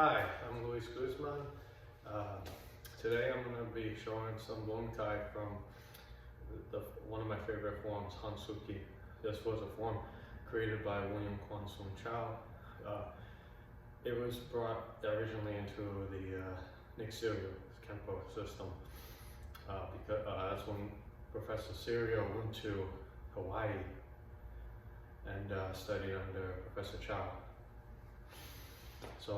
Hi, I'm Luis Guzman. Today I'm going to be showing some bunkai from one of my favorite forms, Hansuki. This was a form created by William Kwan-Soon Chow. It was brought originally into the Nixirio Kempo system because that's when Professor Serio went to Hawaii and studied under Professor Chow. So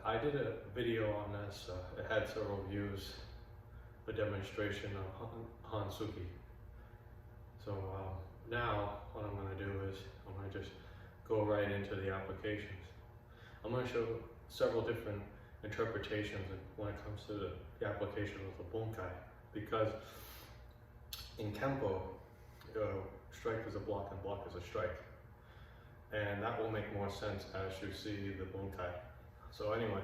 I did a video on this. It had several views, a demonstration of Hansuki. So now what I'm going to do is I'm going to just go right into the applications. I'm going to show several different interpretations when it comes to the application of the bunkai, because in Kempo, strike is a block and block is a strike. And that will make more sense as you see the bunkai. So anyway,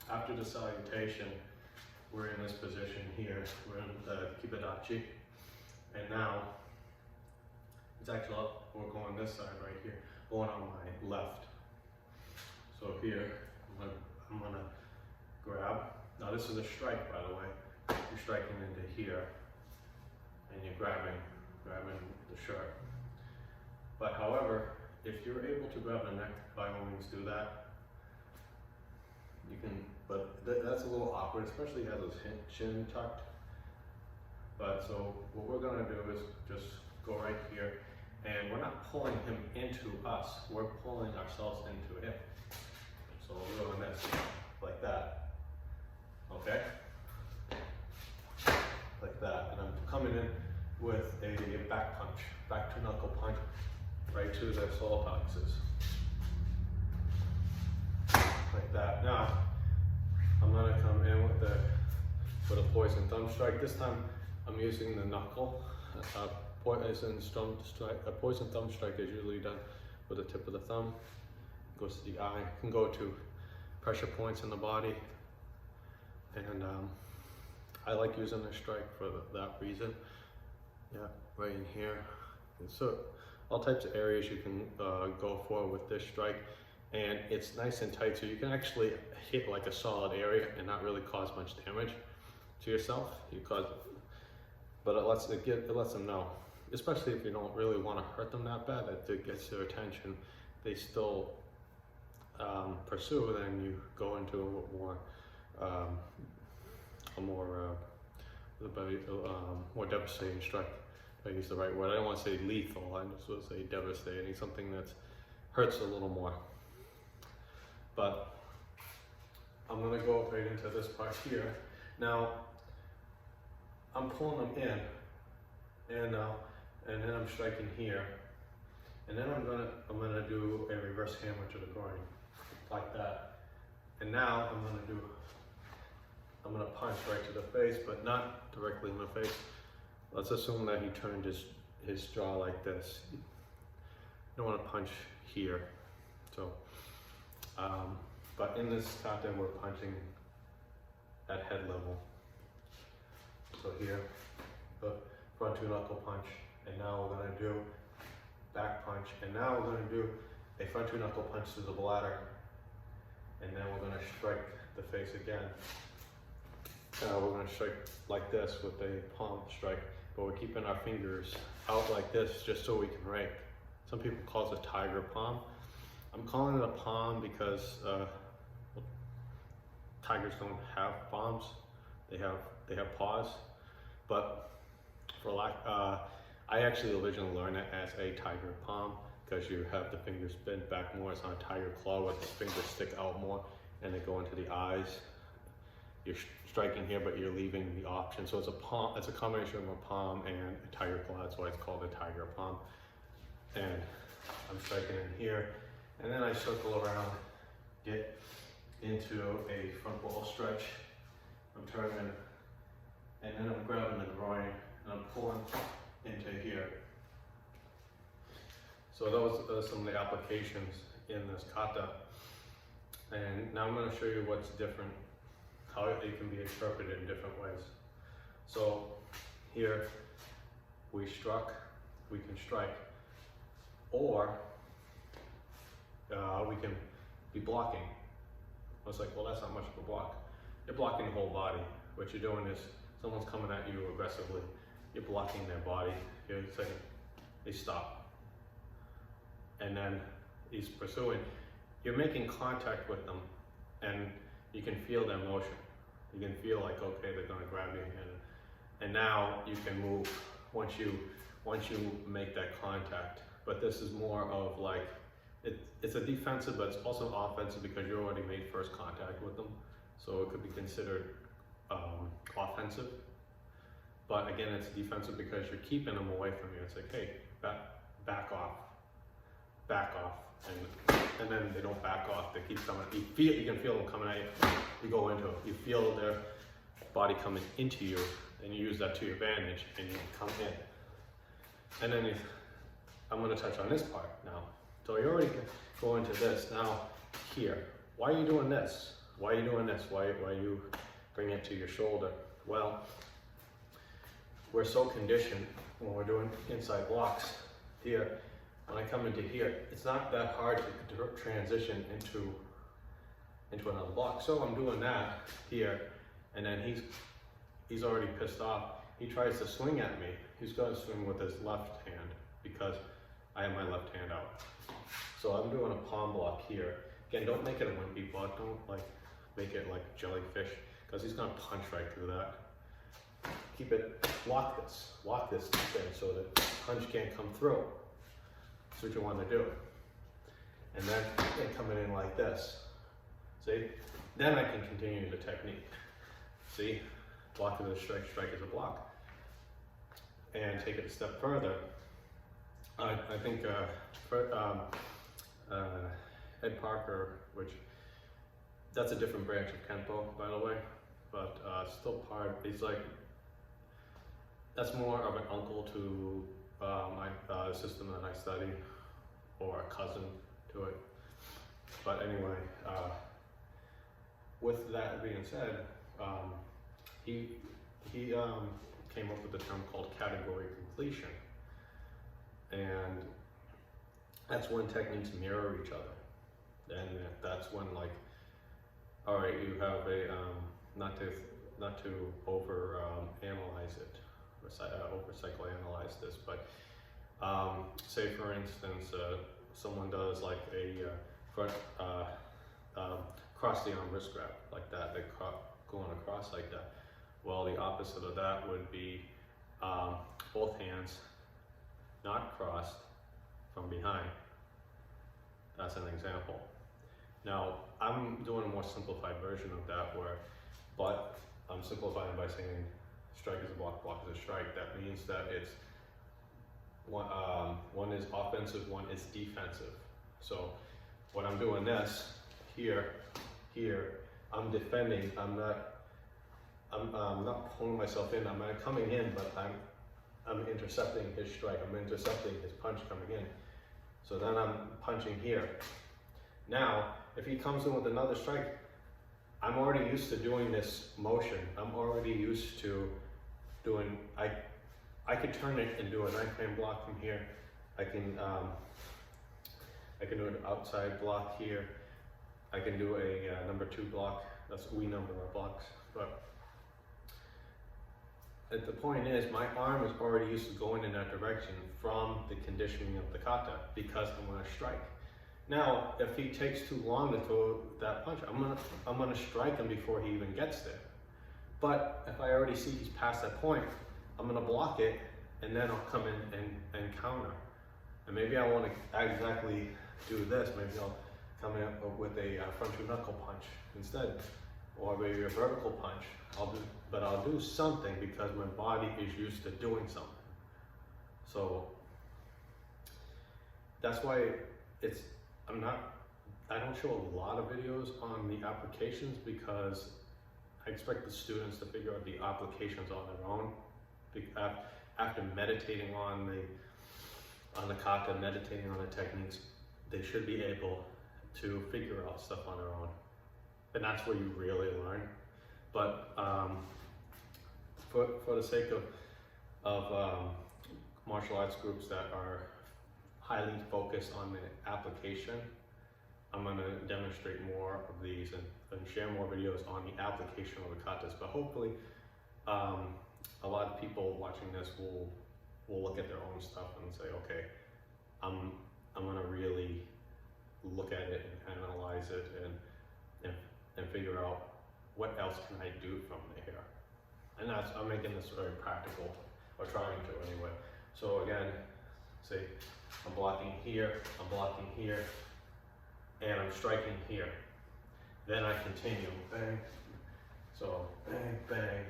after the salutation, we're in this position here. We're in the Kibadachi. And now, it's actually, we're going this side right here, going on my left. So here, I'm gonna grab. Now this is a strike, by the way. You're striking into here, and you're grabbing the shirt. But however, if you're able to grab the neck, by all means do that. You can, but that's a little awkward, especially as his chin tucked. But so what we're gonna do is just go right here, and we're not pulling him into us, we're pulling ourselves into him. So we're doing this, like that, okay? Like that, and I'm coming in with a back punch, back to knuckle punch, right to the solar plexus. Like that. Now, I'm gonna come in with a poison thumb strike. This time, I'm using the knuckle. A poison thumb strike is usually done with the tip of the thumb. Goes to the eye. Can go to pressure points in the body, and I like using this strike for that reason. Yeah, right in here. And so all types of areas you can go for with this strike, and it's nice and tight, so you can actually hit like a solid area and not really cause much damage to yourself. But it lets them know, especially if you don't really want to hurt them that bad, that it gets their attention. They still pursue, then you go into a more devastating strike. I use the right word. I don't want to say lethal. I just want to say devastating. Something that hurts a little more. But I'm going to go right into this part here. Now I'm pulling them in, and then I'm striking here, and then I'm gonna do a reverse hammer to the groin, like that. And now I'm gonna punch right to the face, but not directly in the face. Let's assume that he turned his jaw like this. You don't want to punch here. So, but in this kata, we're punching at head level. So here, the front two knuckle punch, and now we're gonna do back punch, and now we're gonna do a front two knuckle punch to the bladder, and then we're gonna strike the face again. We're gonna strike like this with a palm strike, but we're keeping our fingers out like this just so we can rake. Some people call it a tiger palm. I'm calling it a palm because tigers don't have palms; they have paws. But for I actually originally learned it as a tiger palm because you have the fingers bent back more. It's not a tiger claw where the fingers stick out more and they go into the eyes. You're striking here, but you're leaving the option. So it's a palm. It's a combination of a palm and a tiger claw. That's why it's called a tiger palm. And I'm striking in here, and then I circle around, get into a front wall stretch. I'm turning, and then I'm grabbing the groin and I'm pulling into here. So those are some of the applications in this kata. And now I'm going to show you what's different, how it can be interpreted in different ways. So here we can strike, or we can be blocking. I was like, well, that's not much of a block. You're blocking the whole body. What you're doing is, someone's coming at you aggressively, you're blocking their body. You're saying, they stop. And then he's pursuing. You're making contact with them, and you can feel their motion. You can feel like, okay, they're gonna grab you, and now you can move once you make that contact. But this is more of like, it's a defensive, but it's also offensive because you already made first contact with them. So it could be considered offensive. But again, it's defensive because you're keeping them away from you. It's like, hey, back off. And then they don't back off, they keep coming. You can feel them coming at you. You go into it, you feel their body coming into you, and you use that to your advantage, and you come in. And then I'm gonna touch on this part now. So you already go into this. Now, here, why are you doing this? Why are you doing this? Why you bring it to your shoulder? Well, we're so conditioned when we're doing inside blocks here. When I come into here, it's not that hard to transition into another block. So I'm doing that here, and then he's already pissed off. He tries to swing at me. He's going to swing with his left hand because I have my left hand out. So I'm doing a palm block here. Again, don't make it a wimpy block. Don't like make it like jellyfish, because he's going to punch right through that. Keep it, lock this thing so that punch can't come through. That's what you want to do. And then coming in like this. See? Then I can continue the technique. See? Block is a strike, strike is a block. And take it a step further. I think Ed Parker, which that's a different branch of Kenpo, by the way, but still part, he's like, that's more of an uncle to my system that I study, or a cousin to it. But anyway, with that being said, he came up with the term called category completion. And that's when techniques mirror each other. And that's when, like, all right, you have a, not to over analyze it, over psychoanalyze this, but say for instance, someone does like a front, cross the arm wrist grab like that, they going across like that. Well, the opposite of that would be both hands not crossed from behind. That's an example. Now, I'm doing a more simplified version of that but I'm simplifying by saying strike is a block, block is a strike. That means that it's one is offensive, one is defensive. So when I'm doing this here, I'm defending. I'm not pulling myself in. I'm not coming in, but I'm intercepting his strike. I'm intercepting his punch coming in. So then I'm punching here. Now, if he comes in with another strike, I'm already used to doing this motion. I'm already used to doing, I could turn it and do a 9-frame block from here. I can do an outside block here. I can do a number 2 block. We number our blocks. But the point is, my arm is already used to going in that direction from the conditioning of the kata, because I'm going to strike. Now, if he takes too long to throw that punch, I'm gonna strike him before he even gets there. But if I already see he's past that point, I'm gonna block it, and then I'll come in and counter. And maybe I want to exactly do this. Maybe I'll come in with a frontal knuckle punch instead, or maybe a vertical punch. I'll do something because my body is used to doing something. So that's why I don't show a lot of videos on the applications, because I expect the students to figure out the applications on their own. After meditating on the kata, meditating on the techniques, they should be able to figure out stuff on their own. And that's where you really learn. But for the sake of martial arts groups that are highly focused on the application, I'm going to demonstrate more of these and share more videos on the application of the katas. But hopefully, a lot of people watching this will look at their own stuff and say, okay, I'm going to really look at it and analyze it and figure out what else can I do from here. And I'm making this very practical, or trying to anyway. So again, say I'm blocking here, and I'm striking here. Then I continue, bang. So bang, bang,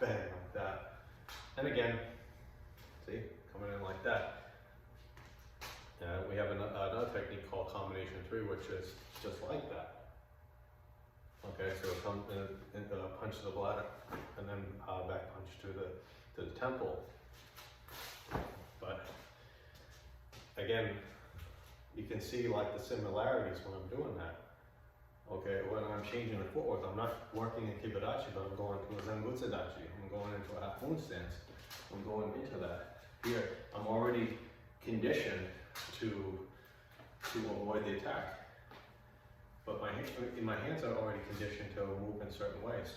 bang, like that. And again, see, coming in like that. We have another technique called combination 3, which is just like that. Okay, so it comes in punch to the bladder, and then back punch to the temple. But again, you can see like the similarities when I'm doing that. Okay, when I'm changing the footwork, I'm not working in Kibadachi, but I'm going to a Zengutsudachi. I'm going into a half moon stance. I'm going into that. Here, I'm already conditioned to avoid the attack. But my hands are already conditioned to move in certain ways.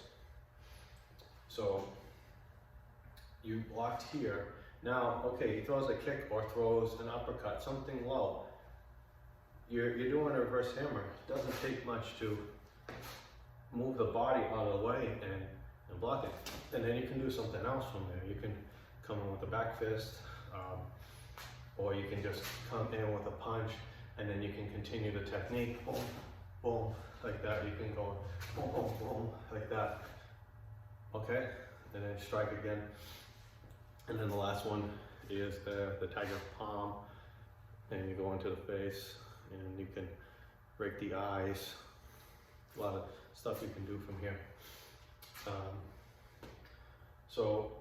So you blocked here. Now, okay, he throws a kick or throws an uppercut, something low. You're doing a reverse hammer. It doesn't take much to move the body out of the way and block it. And then you can do something else from there. You can come in with a back fist, or you can just come in with a punch, and then you can continue the technique. Boom, boom, like that. You can go boom, boom, boom, like that. Okay, and then strike again. And then the last one is the tiger palm, and you go into the face, and you can break the eyes. A lot of stuff you can do from here. So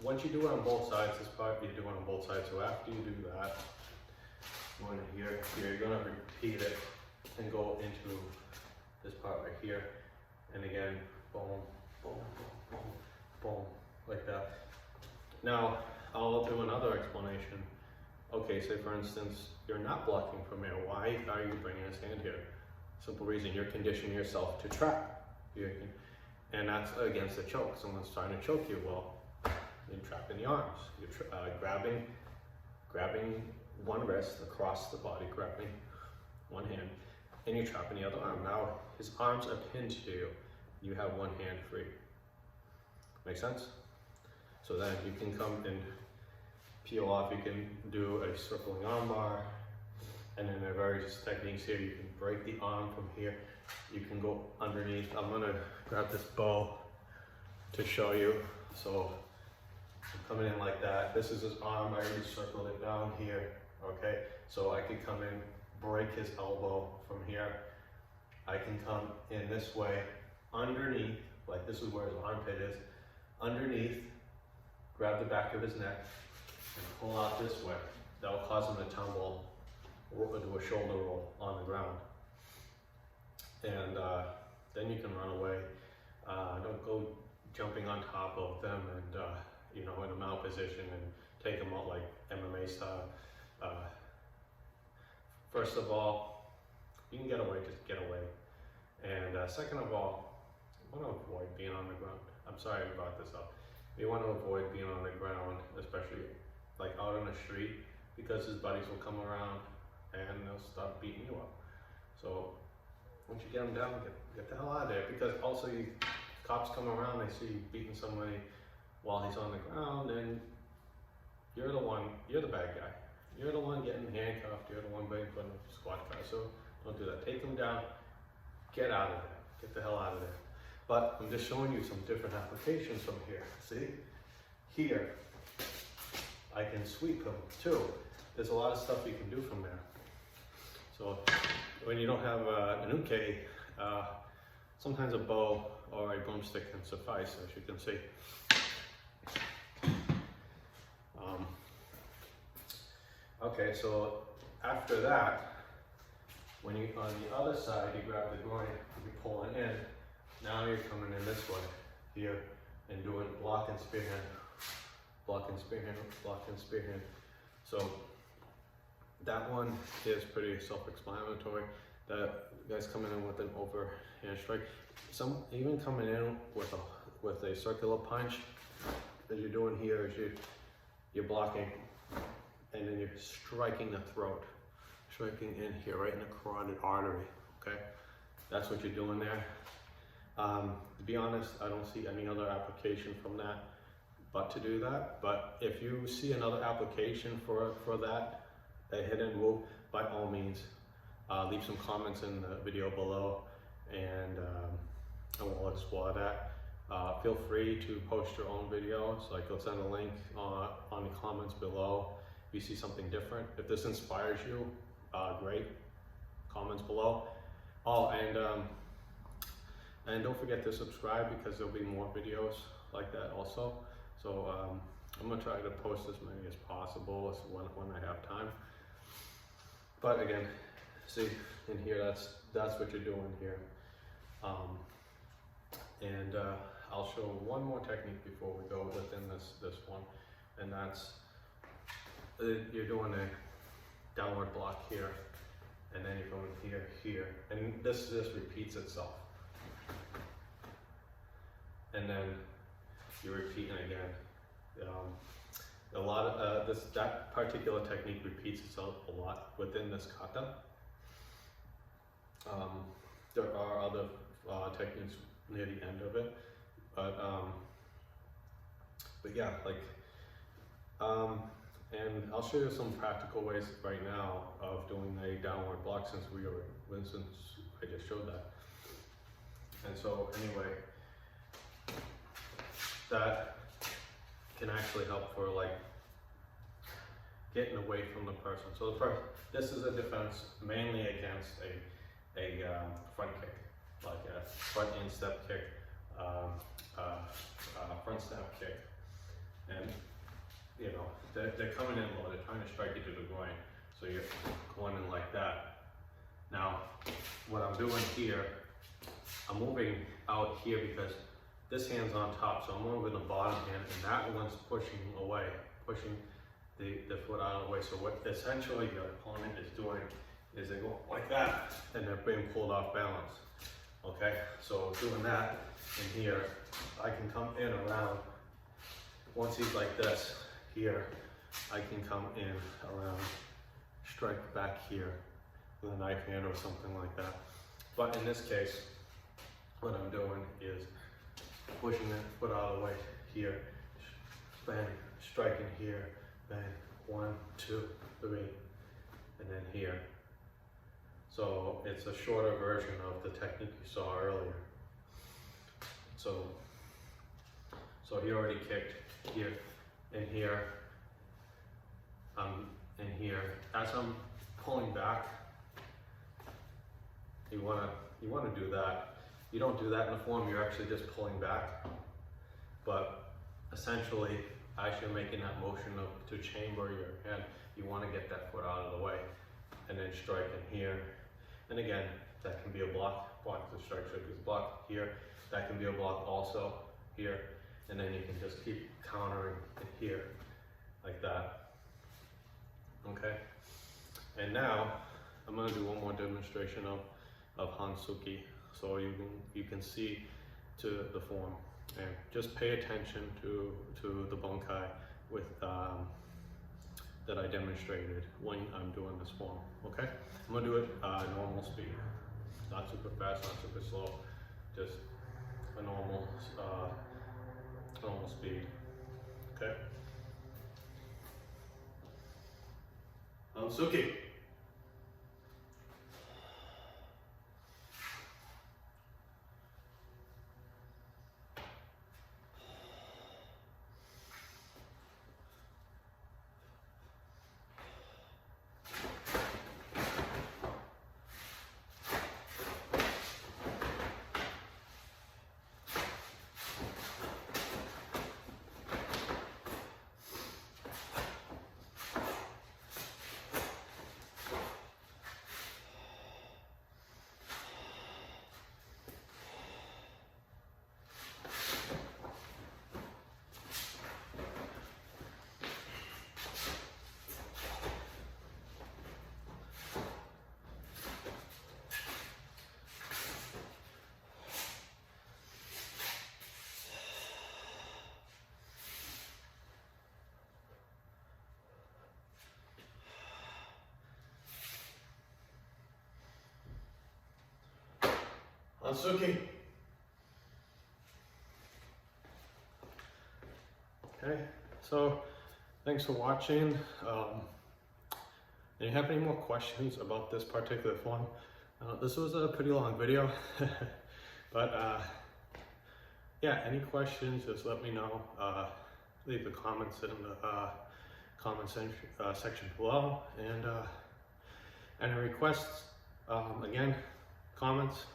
once you do it on both sides, this part you do it on both sides. So after you do that, going here, you're gonna repeat it and go into this part right here, and again, boom, boom, boom, boom, boom, like that. Now, I'll do another explanation. Okay, say for instance, you're not blocking from here. Why are you bringing his hand here? Simple reason, you're conditioning yourself to trap. And that's against the choke. Someone's trying to choke you. Well, you're trapping the arms. You're grabbing one wrist across the body, grabbing one hand, and you're trapping the other arm. Now, his arms are pinned to you. You have one hand free. Make sense? So then you can come and peel off. You can do a circling arm bar, and then there are various techniques here. You can break the arm from here. You can go underneath. I'm gonna grab this bow to show you. So I'm coming in like that. This is his arm. I already circled it down here. Okay, so I could come in, break his elbow from here. I can come in this way, underneath, like this is where his armpit is, underneath, grab the back of his neck, and pull out this way. That will cause him to tumble or do a shoulder roll on the ground. And then you can run away. Don't go jumping on top of them and in a mount position and take them out like MMA style. First of all, you can get away, just get away. And second of all, you want to avoid being on the ground. I'm sorry I brought this up. You want to avoid being on the ground, especially like out on the street, because his buddies will come around and they'll start beating you up. So once you get them down, get the hell out of there, because also cops come around, they see you beating somebody while he's on the ground, and you're the bad guy. You're the one getting handcuffed, you're the one being put in a squad car, so don't do that. Take them down, get out of there, get the hell out of there. But I'm just showing you some different applications from here. See? Here, I can sweep him too. There's a lot of stuff you can do from there. So when you don't have an uke, sometimes a bow or a broomstick can suffice, as you can see. Okay, so after that, when you on the other side, you grab the groin, you pull it in. Now you're coming in this way, here, and doing block and spear hand, block and spear hand, block and spear hand. So that one is pretty self-explanatory. that guys coming in with an overhand strike. Some even coming in with a circular punch. As you're doing here is you're blocking, and then you're striking the throat, striking in here, right in the carotid artery. Okay, that's what you're doing there. To be honest, I don't see any other application from that but to do that. But if you see another application for that, a hidden move, by all means, leave some comments in the video below, and we'll explore that. Feel free to post your own videos. Like, I'll send a link on the comments below if you see something different. If this inspires you, great. Comments below. Oh, and don't forget to subscribe, because there'll be more videos like that also. So I'm gonna try to post as many as possible when I have time. But again, see in here, that's what you're doing here. And I'll show one more technique before we go within this one, and that's you're doing a downward block here, and then you're going here, and this just repeats itself. And then you're repeating again. A lot of that particular technique repeats itself a lot within this kata. There are other techniques near the end of it, but yeah, like, and I'll show you some practical ways right now of doing a downward block, since I just showed that. And so anyway, that can actually help for like getting away from the person. So this is a defense mainly against a front kick, like a front instep kick, front step kick, and you know they're coming in low. They're trying to strike you to the groin, so you're going in like that. Now, what I'm doing here, I'm moving out here because this hand's on top, so I'm moving the bottom hand, and that one's pushing away, pushing the foot out of the way. So what essentially your opponent is doing is they go like that, and they're being pulled off balance. Okay, so doing that in here, I can come in around. Once he's like this here, I can come in around, strike back here with a knife hand or something like that. But in this case, what I'm doing is pushing that foot out of the way here, bang, striking here, bang, 1, 2, 3, and then here. So it's a shorter version of the technique you saw earlier. So he already kicked here and here. In here. As I'm pulling back, you wanna do that. You don't do that in the form, you're actually just pulling back. But essentially, as you're making that motion to chamber your hand, you want to get that foot out of the way, and then strike in here. And again, that can be a block the strike is blocked here. That can be a block also here. And then you can just keep countering it here, like that. Okay? And now, I'm going to do one more demonstration of Hansuki, so you can see to the form, and just pay attention to the bunkai with that I demonstrated when I'm doing this form. Okay, I'm gonna do it normal speed, not super fast, not super slow, just a normal speed. Okay, Hansuki. Hansuki. Okay, so thanks for watching. Do you have any more questions about this particular form? This was a pretty long video, but yeah, any questions, just let me know. Leave the comments in the comment section below, and any requests, again, comments,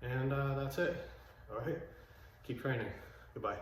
and that's it. All right, keep training. Goodbye.